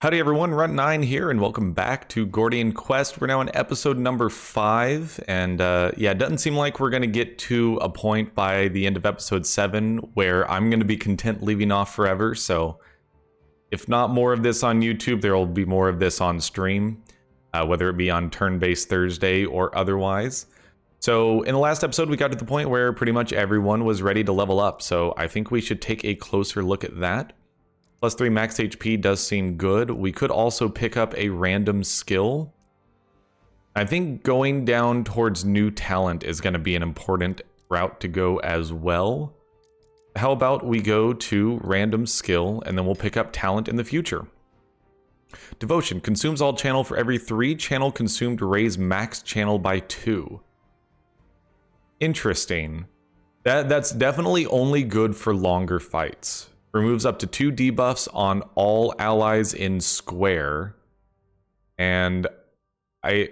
Howdy everyone, Runt9 here, and welcome back to Gordian Quest. We're now on episode number 5, and yeah, it doesn't seem like we're going to get to a point by the end of episode 7 where I'm going to be content leaving off forever, so if not more of this on YouTube, there will be more of this on stream, whether it be on Turn-Based Thursday or otherwise. So in the last episode, we got to the point where pretty much everyone was ready to level up, so I think we should take a closer look at that. Plus 3 max HP does seem good. We could also pick up a random skill. I think going down towards new talent is going to be an important route to go as well. How about we go to random skill and then we'll pick up talent in the future. Devotion consumes all channel for every 3 channel consumed to raise max channel by 2. Interesting. That's definitely only good for longer fights. Removes up to 2 debuffs on all allies in square. And I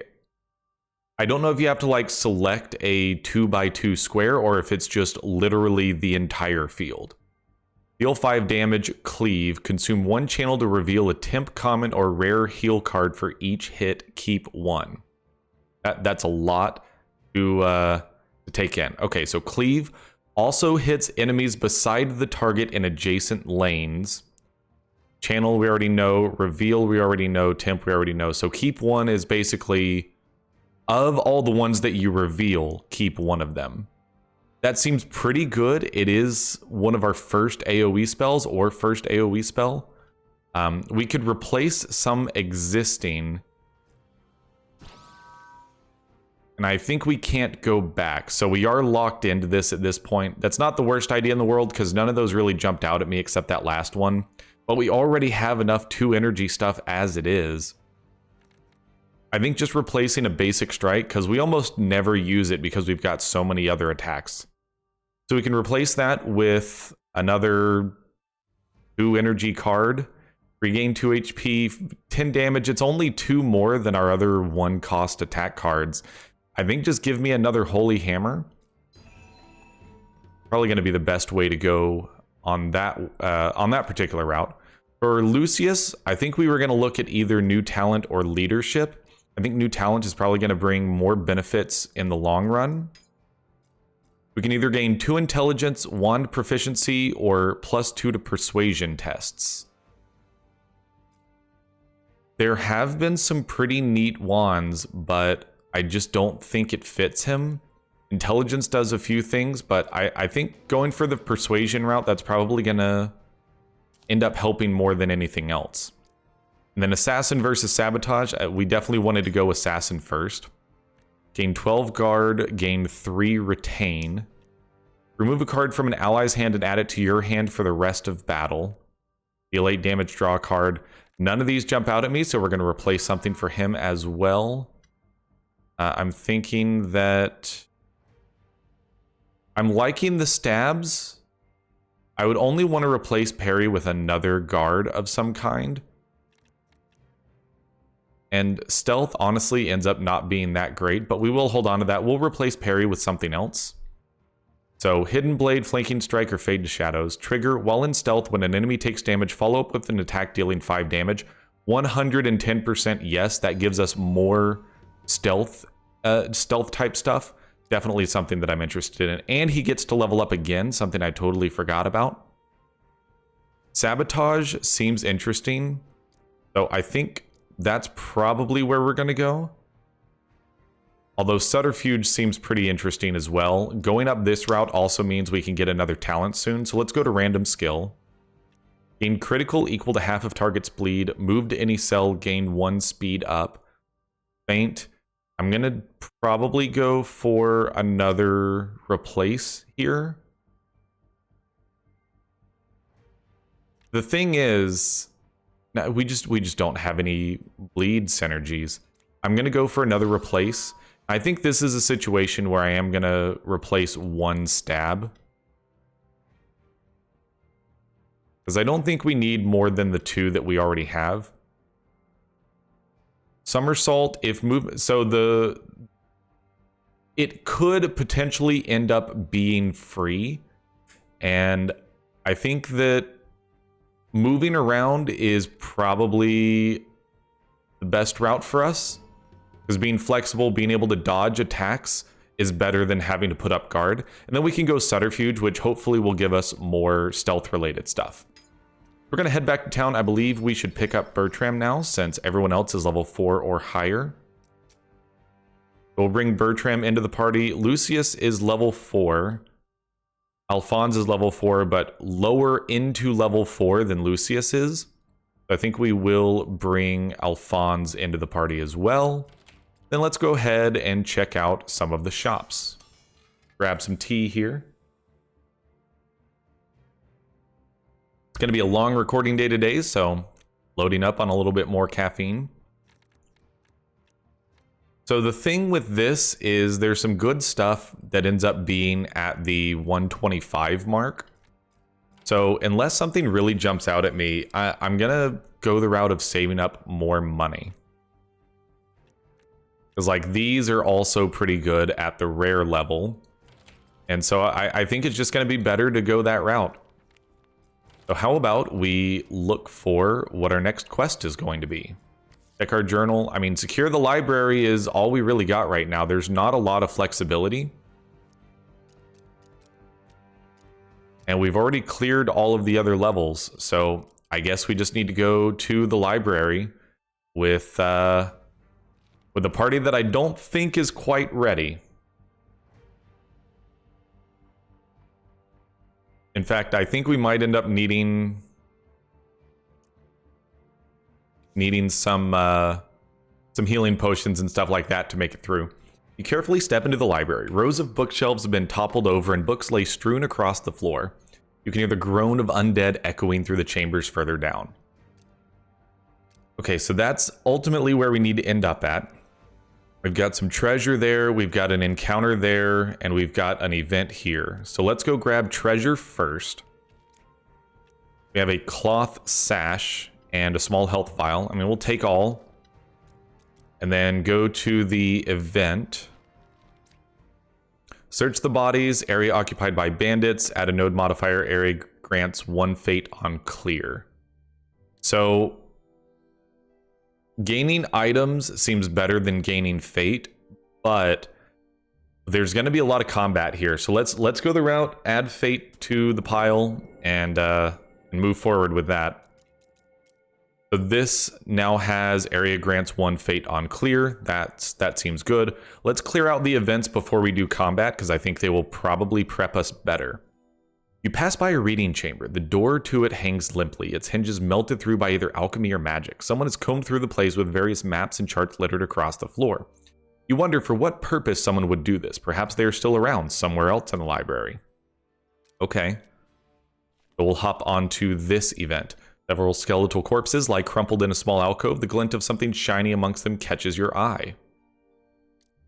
don't know if you have to like select a 2x2 square or if it's just literally the entire field. Deal 5 damage, cleave, consume 1 channel to reveal a temp, common, or rare heal card for each hit, keep 1. That's a lot to take in. Okay, so cleave also hits enemies beside the target in adjacent lanes. Channel we already know, reveal we already know, temp we already know. So keep 1 is basically, of all the ones that you reveal, keep 1 of them. That seems pretty good. It is one of our first AoE spells or first AoE spell. We could replace some existing, and I think we can't go back. So we are locked into this at this point. That's not the worst idea in the world because none of those really jumped out at me except that last one. But we already have enough 2 energy stuff as it is. I think just replacing a basic strike, because we almost never use it because we've got so many other attacks. So we can replace that with another 2 energy card. Regain 2 HP, 10 damage. It's only 2 more than our other 1 cost attack cards. I think just give me another Holy Hammer. Probably going to be the best way to go on that particular route. For Lucius, I think we were going to look at either new talent or leadership. I think new talent is probably going to bring more benefits in the long run. We can either gain 2 intelligence, wand proficiency, or +2 to persuasion tests. There have been some pretty neat wands, but I just don't think it fits him. Intelligence does a few things, but I think going for the persuasion route, that's probably going to end up helping more than anything else. And then assassin versus sabotage, we definitely wanted to go assassin first. Gain 12 guard, gain 3 retain. Remove a card from an ally's hand and add it to your hand for the rest of battle. Deal 8 damage, draw a card. None of these jump out at me, so we're going to replace something for him as well. I'm thinking that I'm liking the stabs. I would only want to replace parry with another guard of some kind. And stealth honestly ends up not being that great, but we will hold on to that. We'll replace parry with something else. So hidden blade, flanking strike, or fade to shadows. Trigger while in stealth when an enemy takes damage. Follow up with an attack dealing 5 damage. 110% yes, that gives us more stealth type stuff. Definitely something that I'm interested in. And he gets to level up again, something I totally forgot about. Sabotage seems interesting. So I think that's probably where we're going to go. Although subterfuge seems pretty interesting as well. Going up this route also means we can get another talent soon. So let's go to random skill. Gain critical equal to half of target's bleed. Move to any cell, gain 1 speed up. Faint. I'm going to probably go for another replace here. The thing is, we just don't have any bleed synergies. I'm going to go for another replace. I think this is a situation where I am going to replace 1 stab. Because I don't think we need more than the 2 that we already have. Somersault, if move, so it could potentially end up being free, and I think that moving around is probably the best route for us. Because being flexible, being able to dodge attacks is better than having to put up guard. And then we can go Subterfuge, which hopefully will give us more stealth-related stuff. We're going to head back to town. I believe we should pick up Bertram now, since everyone else is level 4 or higher. We'll bring Bertram into the party. Lucius is level 4. Alphonse is level 4, but lower into level 4 than Lucius is. I think we will bring Alphonse into the party as well. Then let's go ahead and check out some of the shops. Grab some tea here. It's going to be a long recording day today, so loading up on a little bit more caffeine. So the thing with this is there's some good stuff that ends up being at the 125 mark. So unless something really jumps out at me, I'm going to go the route of saving up more money. Because like these are also pretty good at the rare level. And so I think it's just going to be better to go that route. So how about we look for what our next quest is going to be? Check our journal. I mean, secure the library is all we really got right now. There's not a lot of flexibility. And we've already cleared all of the other levels. So I guess we just need to go to the library with a party that I don't think is quite ready. In fact, I think we might end up needing some healing potions and stuff like that to make it through. You carefully step into the library. Rows of bookshelves have been toppled over and books lay strewn across the floor. You can hear the groan of undead echoing through the chambers further down. Okay, so that's ultimately where we need to end up at. We've got some treasure there, we've got an encounter there, and we've got an event here. So let's go grab treasure first. We have a cloth sash and a small health vial. I mean, we'll take all. And then go to the event. Search the bodies, area occupied by bandits, add a node modifier, area grants 1 fate on clear. So gaining items seems better than gaining fate, but there's going to be a lot of combat here. So let's go the route, add fate to the pile, and move forward with that. So this now has area grants 1 fate on clear. That seems good. Let's clear out the events before we do combat, because I think they will probably prep us better. You pass by a reading chamber. The door to it hangs limply, its hinges melted through by either alchemy or magic. Someone has combed through the place with various maps and charts littered across the floor. You wonder for what purpose someone would do this. Perhaps they are still around somewhere else in the library. Okay. So we'll hop onto this event. Several skeletal corpses lie crumpled in a small alcove. The glint of something shiny amongst them catches your eye.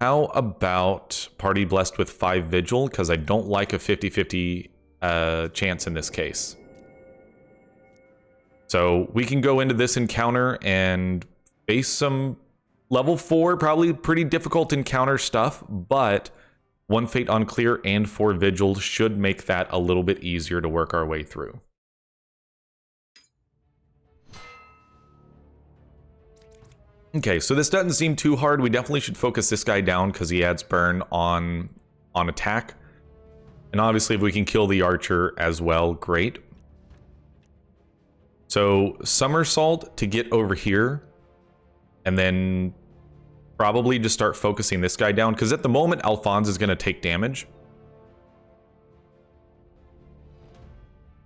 How about party blessed with 5 vigil? Because I don't like a 50-50 chance in this case. So we can go into this encounter and face some level 4, probably pretty difficult encounter stuff, but 1 fate on clear and 4 vigil should make that a little bit easier to work our way through. Okay, so this doesn't seem too hard. We definitely should focus this guy down because he adds burn on attack. And obviously if we can kill the archer as well, great. So somersault to get over here. And then probably just start focusing this guy down. Because at the moment, Alphonse is going to take damage.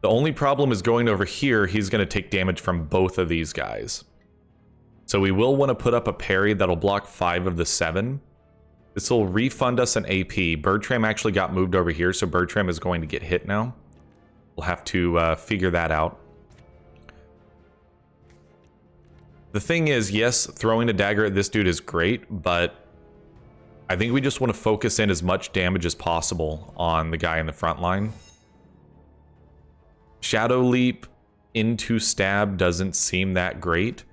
The only problem is going over here, he's going to take damage from both of these guys. So we will want to put up a parry that'll block 5 of the 7. This will refund us an AP. Bertram actually got moved over here, so Bertram is going to get hit now. We'll have to figure that out. The thing is, yes, throwing a dagger at this dude is great, but I think we just want to focus in as much damage as possible on the guy in the front line. Shadow Leap into stab doesn't seem that great.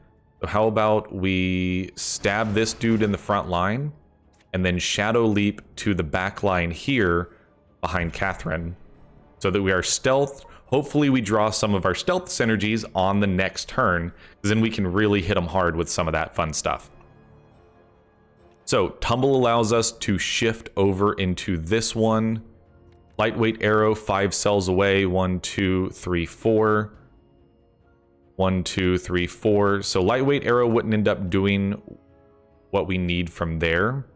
So how about we stab this dude in the front line and then Shadow Leap to the back line here behind Catherine so that we are stealthed, hopefully we draw some of our stealth synergies on the next turn, because then we can really hit them hard with some of that fun stuff. So tumble allows us to shift over into this one. Lightweight arrow, 5 cells away, 1, 2, 3, 4. 1, 2, 3, 4. So lightweight arrow wouldn't end up doing what we need from there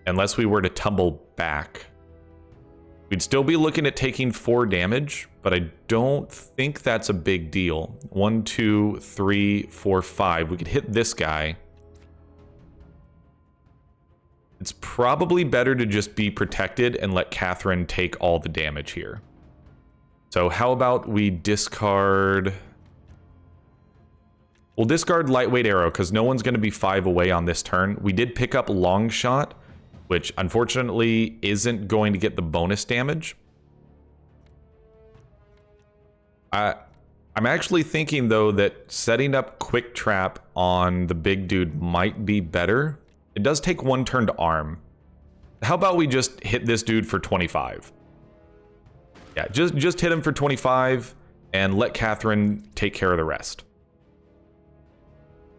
unless we were to tumble back. We'd still be looking at taking 4 damage, but I don't think that's a big deal. 1, 2, 3, 4, 5. We could hit this guy. It's probably better to just be protected and let Catherine take all the damage here. So how about we discard... We'll discard lightweight arrow because no one's going to be 5 away on this turn. We did pick up long shot, which unfortunately isn't going to get the bonus damage. I'm actually thinking though that setting up quick trap on the big dude might be better. It does take 1 turn to arm. How about we just hit this dude for 25? Yeah, just hit him for 25 and let Catherine take care of the rest.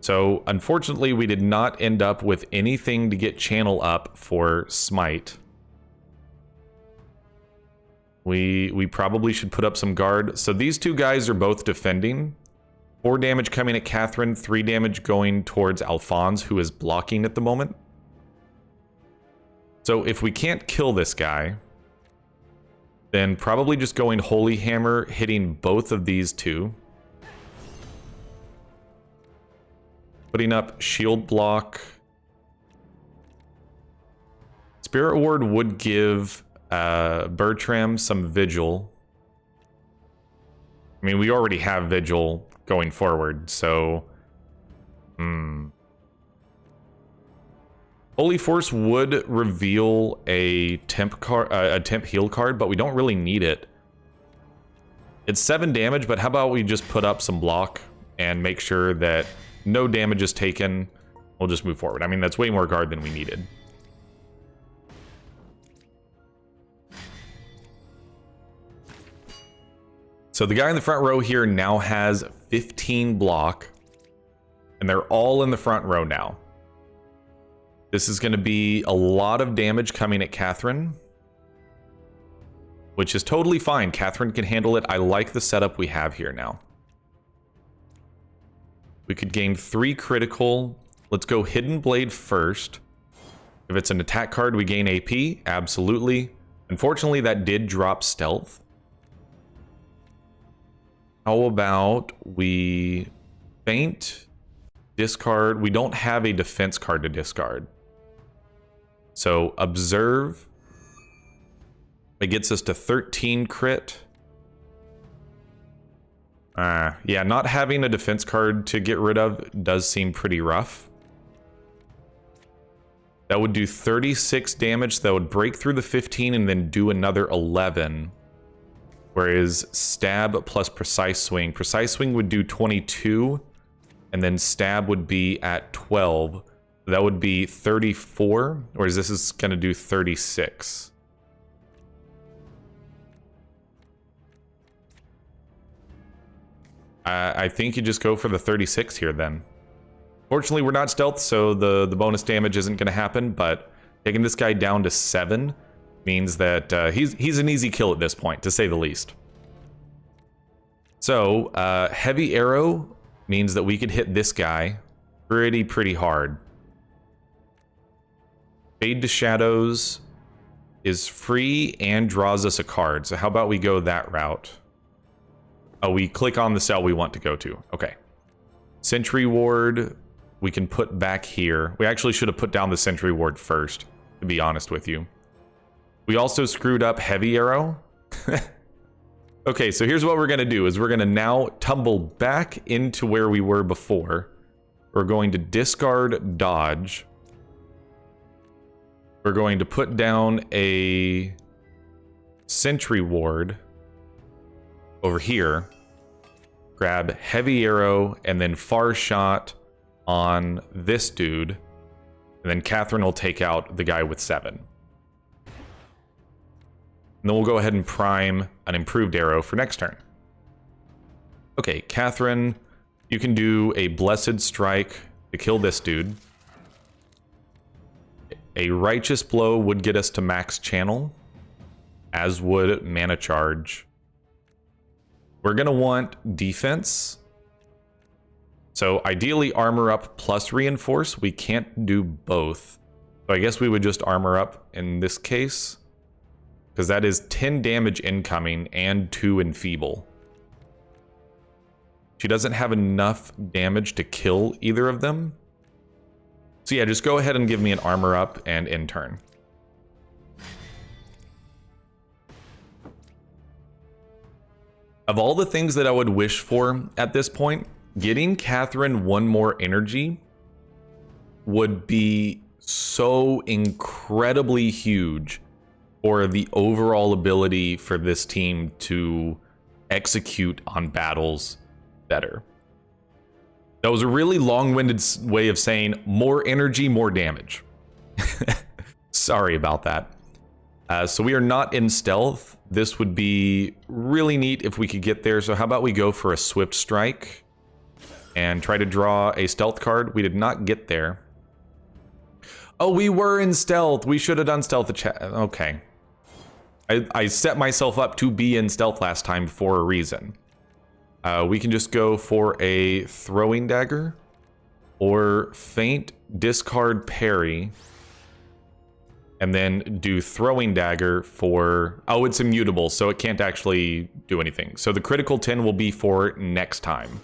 So, unfortunately, we did not end up with anything to get channel up for Smite. We probably should put up some guard. So these two guys are both defending. 4 damage coming at Catherine, 3 damage going towards Alphonse, who is blocking at the moment. So if we can't kill this guy, then probably just going Holy Hammer, hitting both of these two. Putting up shield block. Spirit Ward would give Bertram some Vigil. I mean, we already have Vigil going forward, so... Holy Force would reveal a temp card, a temp heal card, but we don't really need it. It's 7 damage, but how about we just put up some block and make sure that no damage is taken. We'll just move forward. I mean, that's way more guard than we needed. So the guy in the front row here now has 15 block, and they're all in the front row now. This is going to be a lot of damage coming at Catherine, which is totally fine. Catherine can handle it. I like the setup we have here now. We could gain 3 critical. Let's go Hidden Blade first. If it's an attack card, we gain AP. Absolutely. Unfortunately, that did drop stealth. How about we faint, discard? We don't have a defense card to discard. So observe. It gets us to 13 crit. Yeah, not having a defense card to get rid of does seem pretty rough. That would do 36 damage. That would break through the 15 and then do another 11. Whereas stab plus precise swing. Precise swing would do 22. And then stab would be at 12. That would be 34. Whereas this is going to do 36. I think you just go for the 36 here then. Fortunately, we're not stealth, so the bonus damage isn't going to happen, but taking this guy down to 7 means that he's an easy kill at this point, to say the least. So, heavy arrow means that we could hit this guy pretty hard. Fade to Shadows is free and draws us a card, so how about we go that route? Oh, we click on the cell we want to go to. Okay. Sentry Ward, we can put back here. We actually should have put down the Sentry Ward first, to be honest with you. We also screwed up Heavy Arrow. Okay, so here's what we're going to do, is we're going to now tumble back into where we were before. We're going to discard Dodge. We're going to put down a Sentry Ward over here. Grab Heavy Arrow and then Far Shot on this dude. And then Catherine will take out the guy with 7. And then we'll go ahead and prime an improved arrow for next turn. Okay, Catherine, you can do a Blessed Strike to kill this dude. A Righteous Blow would get us to max channel, as would Mana Charge. We're going to want defense. So ideally armor up plus reinforce. We can't do both. So I guess we would just armor up in this case, because that is 10 damage incoming and 2 enfeeble. She doesn't have enough damage to kill either of them. So yeah, just go ahead and give me an armor up and in turn. Of all the things that I would wish for at this point, getting Catherine one more energy would be so incredibly huge for the overall ability for this team to execute on battles better. That was a really long-winded way of saying more energy, more damage. Sorry about that. So we are not in stealth. This would be really neat if we could get there. So how about we go for a swift strike and try to draw a stealth card? We did not get there. Oh, we were in stealth. We should have done stealth. Okay. I set myself up to be in stealth last time for a reason. We can just go for a throwing dagger or feint, discard parry, and then do throwing dagger for... Oh, it's immutable, so it can't actually do anything. So the critical 10 will be for next time.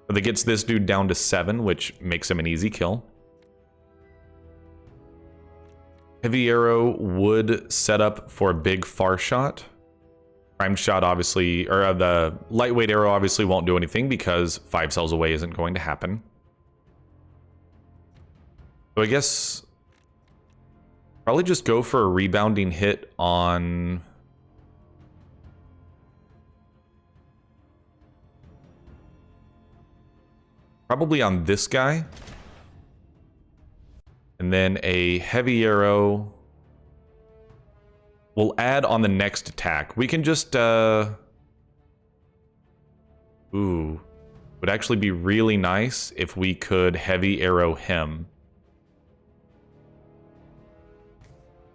So that gets this dude down to 7, which makes him an easy kill. Heavy arrow would set up for a big far shot. Prime shot obviously, or the lightweight arrow obviously won't do anything because 5 cells away isn't going to happen. So I guess probably just go for a rebounding hit on... Probably on this guy. And then a heavy arrow we'll add on the next attack. We can just, Ooh. Would actually be really nice if we could heavy arrow him.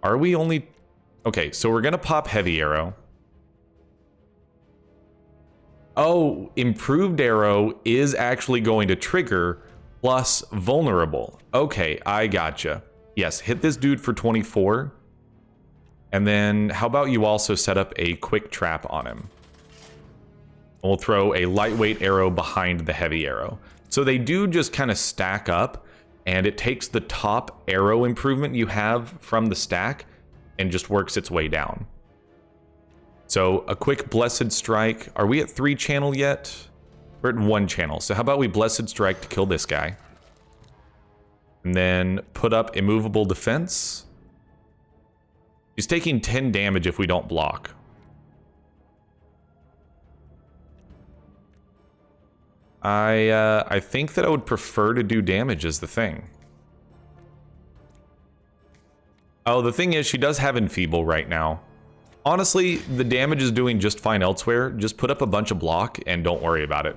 Are we only... Okay, so we're gonna pop heavy arrow. Oh, improved arrow is actually going to trigger plus vulnerable. Okay, I gotcha. Yes, hit this dude for 24. And then how about you also set up a quick trap on him? We'll throw a lightweight arrow behind the heavy arrow. So they do just kind of stack up, and it takes the top arrow improvement you have from the stack and just works its way down. So a quick Blessed Strike. Are we at 3 channel yet? We're at 1 channel. So how about we Blessed Strike to kill this guy? And then put up Immovable Defense. He's taking 10 damage if we don't block. I think that I would prefer to do damage is the thing. Oh, the thing is she does have Enfeeble right now. Honestly, the damage is doing just fine elsewhere. Just put up a bunch of block and don't worry about it.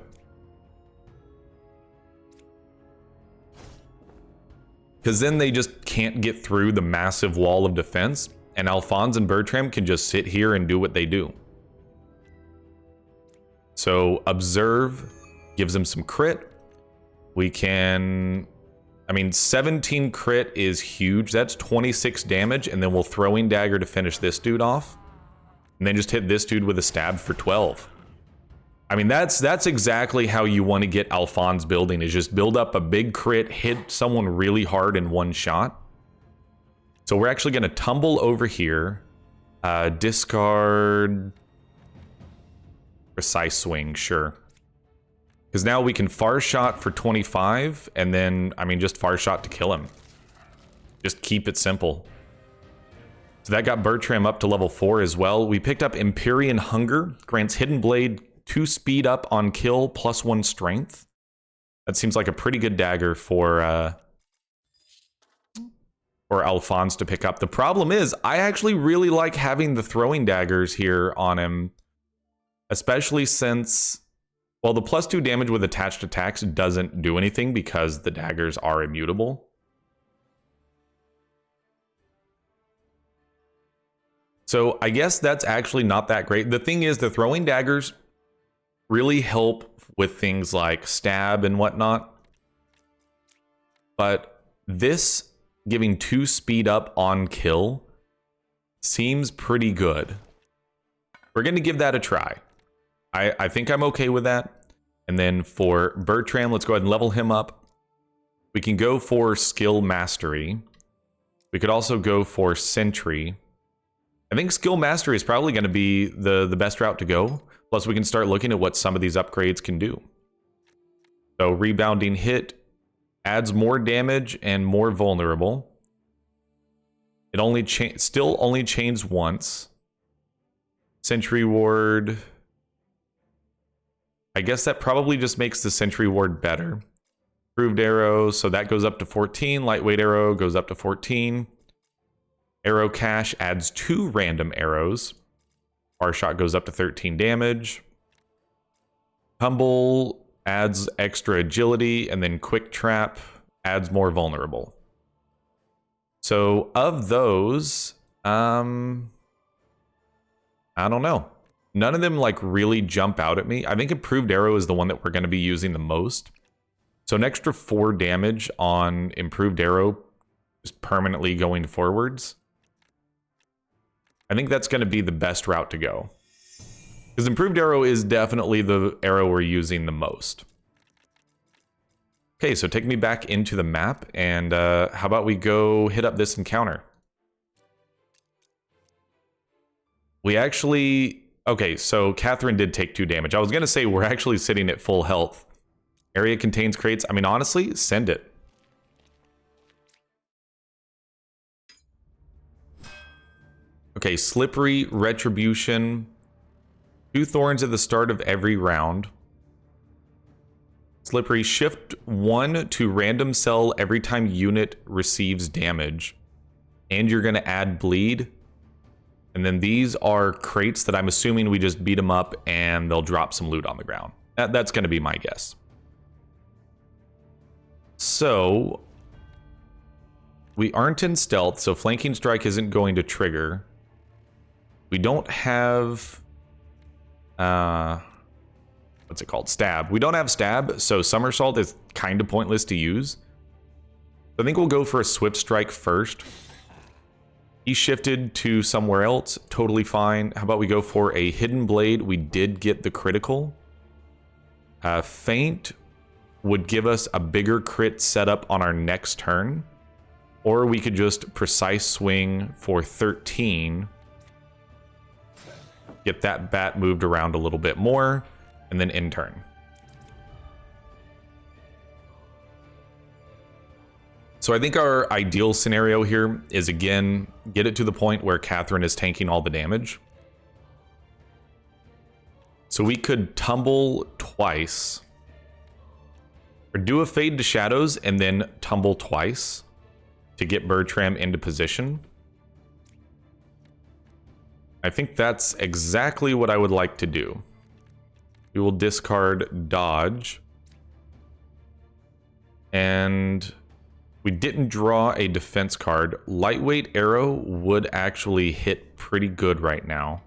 Because then they just can't get through the massive wall of defense, and Alphonse and Bertram can just sit here and do what they do. So Observe gives them some crit. We can... I mean, 17 crit is huge. That's 26 damage, and then we'll Throwing Dagger to finish this dude off. And then just hit this dude with a stab for 12. I mean, that's exactly how you want to get Alphonse building, is just build up a big crit, hit someone really hard in one shot. So we're actually going to tumble over here. Discard... Precise Swing, sure. Because now we can Far Shot for 25, and then, I mean, just Far Shot to kill him. Just keep it simple. So that got Bertram up to level 4 as well. We picked up Empyrean Hunger, grants Hidden Blade 2 speed up on kill, plus 1 strength. That seems like a pretty good dagger for Alphonse to pick up. The problem is, I actually really like having the throwing daggers here on him, especially since Well, the +2 damage with attached attacks doesn't do anything because the daggers are immutable. So I guess that's actually not that great. The thing is, the throwing daggers really help with things like stab and whatnot. But this giving 2 speed up on kill seems pretty good. We're going to give that a try. I think I'm okay with that. And then for Bertram, let's go ahead and level him up. We can go for Skill Mastery. We could also go for Sentry. I think Skill Mastery is probably going to be the best route to go. Plus, we can start looking at what some of these upgrades can do. So, Rebounding Hit adds more damage and more vulnerable. It only still only chains once. Sentry Ward. I guess that probably just makes the Sentry Ward better. Improved Arrow, so that goes up to 14. Lightweight Arrow goes up to 14. Arrow Cache adds 2 random arrows. Bar Shot goes up to 13 damage. Tumble adds extra agility, and then Quick Trap adds more vulnerable. So of those, I don't know. None of them like really jump out at me. I think Improved Arrow is the one that we're going to be using the most. So an extra 4 damage on Improved Arrow is permanently going forwards. I think that's going to be the best route to go. Because Improved Arrow is definitely the arrow we're using the most. Okay, so take me back into the map, and how about we go hit up this encounter? We actually... Okay, so Catherine did take 2 damage. I was going to say we're actually sitting at full health. Area contains crates. I mean, honestly, send it. Okay, Slippery Retribution. 2 thorns at the start of every round. Slippery, shift 1 to random cell every time unit receives damage. And you're going to add bleed. And then these are crates that I'm assuming we just beat them up and they'll drop some loot on the ground. That's going to be my guess. So, we aren't in stealth, so Flanking Strike isn't going to trigger. We don't have... what's it called? Stab. We don't have Stab, so Somersault is kind of pointless to use. I think we'll go for a Swift Strike first. He shifted to somewhere else. Totally fine. How about we go for a Hidden Blade? We did get the critical. Feint would give us a bigger crit setup on our next turn. Or we could just Precise Swing for 13. Get that bat moved around a little bit more. And then end turn. So I think our ideal scenario here is, again, get it to the point where Catherine is tanking all the damage. So we could tumble twice. Or do a Fade to Shadows and then tumble twice to get Bertram into position. I think that's exactly what I would like to do. We will discard Dodge. And we didn't draw a defense card. Lightweight Arrow would actually hit pretty good right now.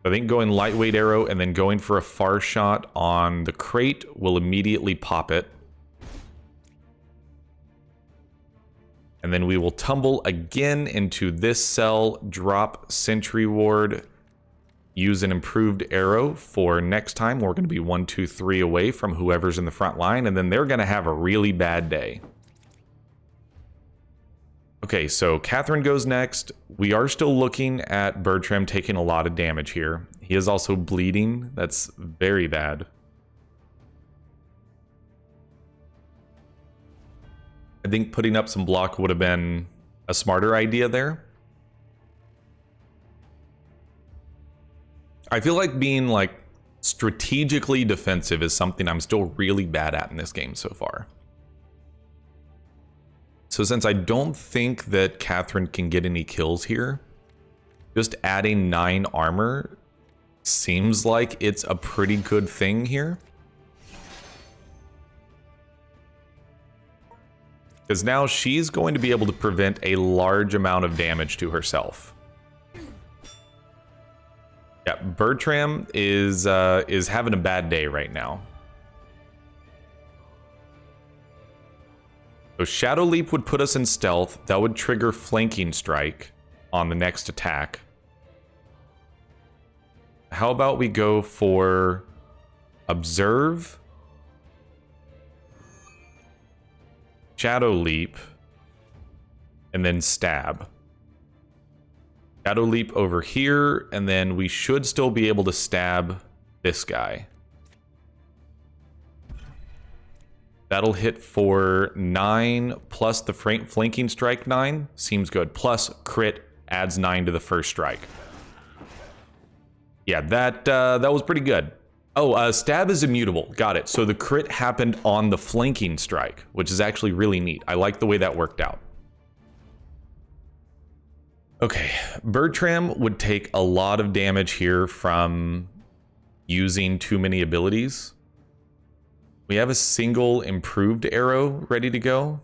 I think going Lightweight Arrow and then going for a Far Shot on the crate will immediately pop it. And then we will tumble again into this cell, drop Sentry Ward, use an Improved Arrow for next time. We're going to be 1, 2, 3 away from whoever's in the front line, and then they're going to have a really bad day. Okay, so Catherine goes next. We are still looking at Bertram taking a lot of damage here. He is also bleeding. That's very bad. I think putting up some block would have been a smarter idea there. I feel like being like strategically defensive is something I'm still really bad at in this game so far. So since I don't think that Catherine can get any kills here, just adding 9 armor seems like it's a pretty good thing here. Because now she's going to be able to prevent a large amount of damage to herself. Yeah, Bertram is having a bad day right now. So Shadow Leap would put us in stealth. That would trigger Flanking Strike on the next attack. How about we go for Observe, Shadow Leap, and then Stab. Shadow Leap over here, and then we should still be able to stab this guy. That'll hit for 9 plus the flanking strike 9. Seems good. Plus crit adds 9 to the first strike. Yeah, that was pretty good. Oh, stab is immutable. Got it. So the crit happened on the flanking strike, which is actually really neat. I like the way that worked out. Okay, Bertram would take a lot of damage here from using too many abilities. We have a single improved arrow ready to go,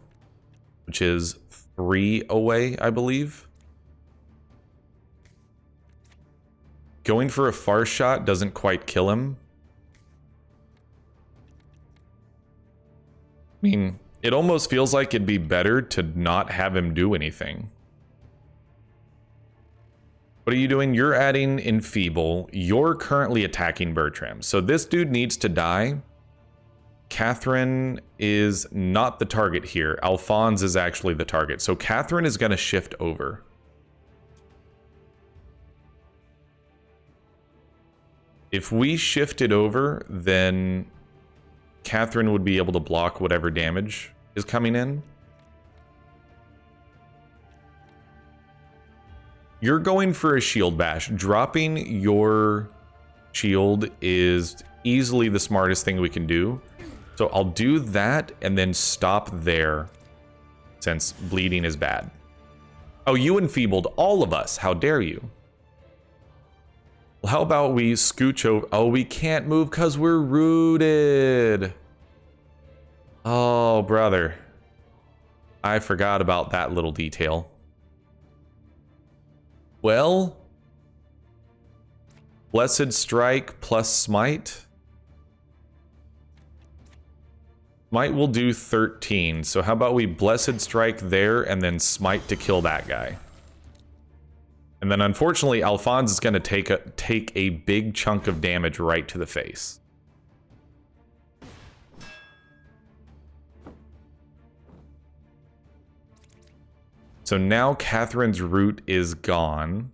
which is 3 away, I believe. Going for a far shot doesn't quite kill him. I mean, it almost feels like it'd be better to not have him do anything. What are you doing? You're adding Enfeeble. You're currently attacking Bertram. So this dude needs to die. Catherine is not the target here. Alphonse is actually the target. So Catherine is going to shift over. If we shifted over, then Catherine would be able to block whatever damage is coming in. You're going for a shield bash. Dropping your shield is easily the smartest thing we can do. So I'll do that and then stop there, since bleeding is bad. Oh, you enfeebled all of us. How dare you? Well, how about we scooch over? Oh, we can't move because we're rooted. Oh, brother. I forgot about that little detail. Well, Blessed Strike plus Smite. Smite will do 13. So how about we Blessed Strike there and then Smite to kill that guy. And then unfortunately, Alphonse is going to take a big chunk of damage right to the face. So now Catherine's root is gone.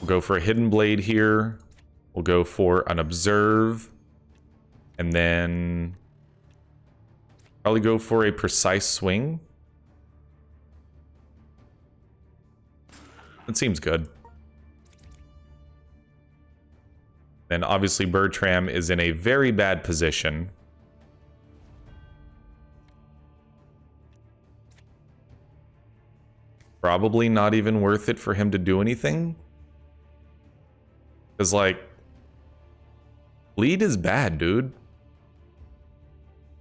We'll go for a Hidden Blade here. We'll go for an Observe. And then probably go for a Precise Swing. That seems good. Then obviously Bertram is in a very bad position. Probably not even worth it for him to do anything. Because, like, bleed is bad, dude.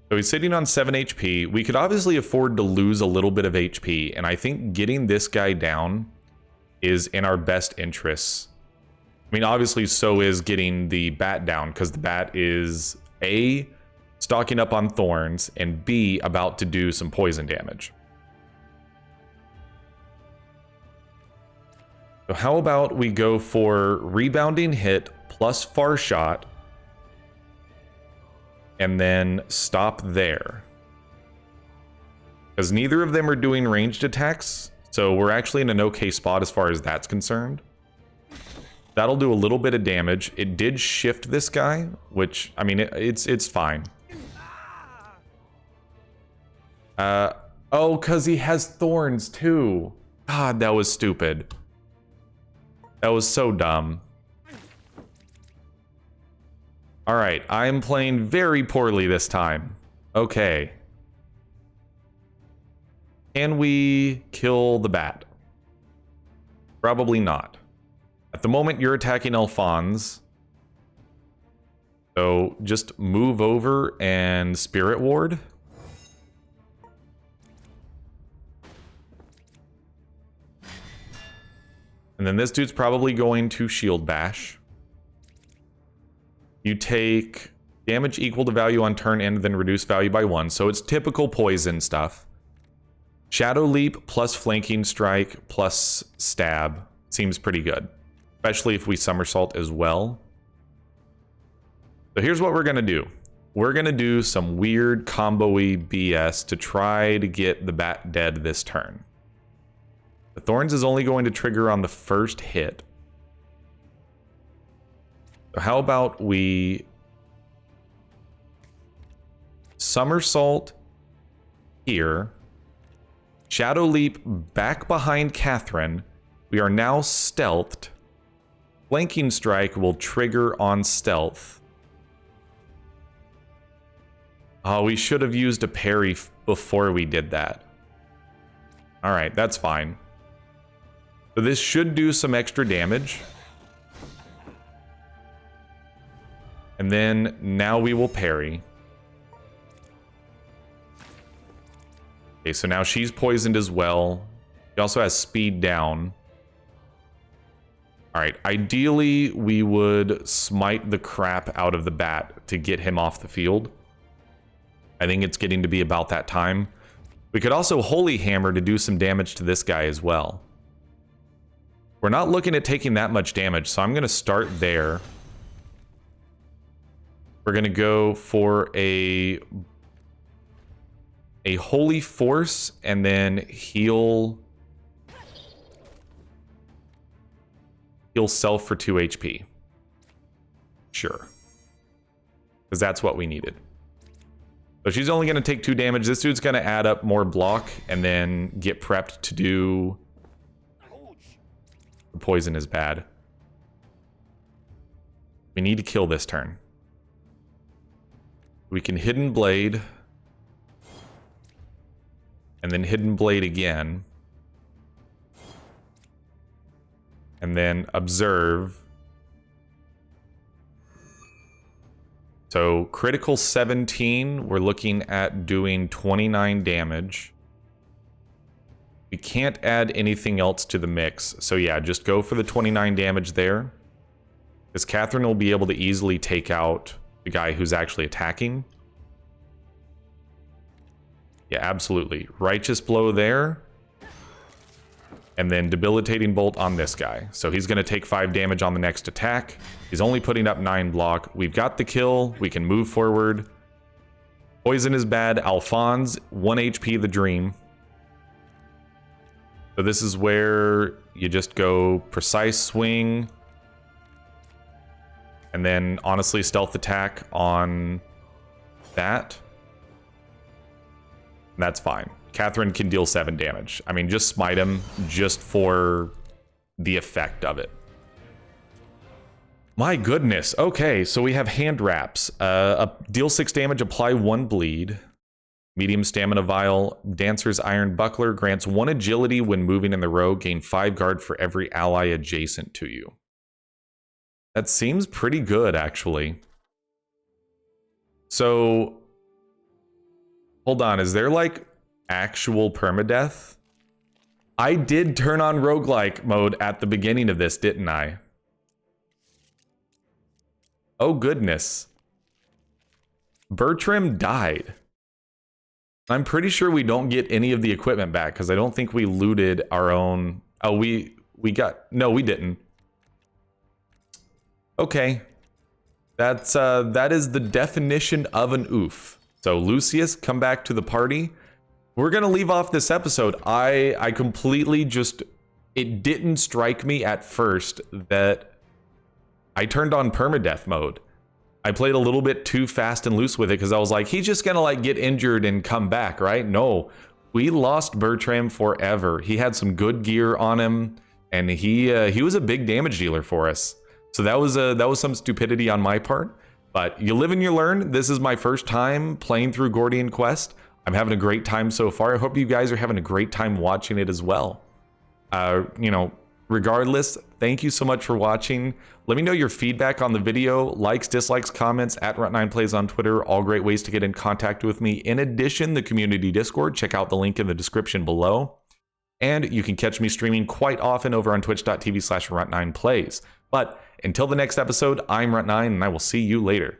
So he's sitting on 7 HP. We could obviously afford to lose a little bit of HP, and I think getting this guy down is in our best interests. I mean, obviously, so is getting the bat down, because the bat is A, stocking up on thorns, and B, about to do some poison damage. So how about we go for Rebounding Hit plus Far Shot, and then stop there. Because neither of them are doing ranged attacks, so we're actually in an okay spot as far as that's concerned. That'll do a little bit of damage. It did shift this guy, which, I mean, it's fine. Oh, because he has thorns too. God, that was stupid. That was so dumb. Alright, I'm playing very poorly this time. Okay. Can we kill the bat? Probably not. At the moment, you're attacking Alphonse. So just move over and Spirit Ward. And then this dude's probably going to Shield Bash. You take damage equal to value on turn end, then reduce value by 1. So it's typical poison stuff. Shadow Leap plus Flanking Strike plus Stab seems pretty good. Especially if we Somersault as well. So here's what we're going to do. We're going to do some weird combo-y BS to try to get the bat dead this turn. The Thorns is only going to trigger on the first hit. So how about we Somersault here, Shadow Leap back behind Catherine. We are now stealthed. Flanking Strike will trigger on stealth. Oh, we should have used a parry before we did that. All right, that's fine. So this should do some extra damage. And then now we will parry. Okay, so now she's poisoned as well. She also has speed down. All right, ideally we would smite the crap out of the bat to get him off the field. I think it's getting to be about that time. We could also Holy Hammer to do some damage to this guy as well. We're not looking at taking that much damage, so I'm going to start there. We're going to go for a Holy Force and then heal self for 2 HP. Sure. Because that's what we needed. So she's only going to take 2 damage. This dude's going to add up more block and then get prepped to do... The poison is bad. We need to kill this turn. We can Hidden Blade. And then Hidden Blade again. And then Observe. So critical 17, we're looking at doing 29 damage. We can't add anything else to the mix. So yeah, just go for the 29 damage there. Because Catherine will be able to easily take out the guy who's actually attacking. Yeah, absolutely. Righteous Blow there. And then Debilitating Bolt on this guy. So he's going to take 5 damage on the next attack. He's only putting up 9 block. We've got the kill. We can move forward. Poison is bad. Alphonse, 1 HP the Dream. So this is where you just go Precise Swing. And then, honestly, Stealth Attack on that. And that's fine. Catherine can deal 7 damage. I mean, just smite him just for the effect of it. My goodness. Okay, so we have Hand Wraps. Deal 6 damage, apply 1 bleed. Medium Stamina Vial. Dancer's Iron Buckler grants 1 agility when moving in the row. Gain 5 guard for every ally adjacent to you. That seems pretty good, actually. So, hold on. Is there, like, actual permadeath? I did turn on roguelike mode at the beginning of this, didn't I? Oh, goodness. Bertram died. I'm pretty sure we don't get any of the equipment back because I don't think we looted our own... Oh, we got... No, we didn't. Okay. That is the definition of an oof. So, Lucius, come back to the party. We're going to leave off this episode. I completely just... It didn't strike me at first that I turned on permadeath mode. I played a little bit too fast and loose with it because I was like, he's just going to like get injured and come back, right? No, we lost Bertram forever. He had some good gear on him and he was a big damage dealer for us. So that was some stupidity on my part, but you live and you learn. This is my first time playing through Gordian Quest. I'm having a great time so far. I hope you guys are having a great time watching it as well. You know, regardless, thank you so much for watching. Let me know your feedback on the video, likes, dislikes, comments, at Runt9Plays on Twitter, all great ways to get in contact with me. In addition, the community Discord, check out the link in the description below. And you can catch me streaming quite often over on twitch.tv/Runt9Plays. But until the next episode, I'm Runt9, and I will see you later.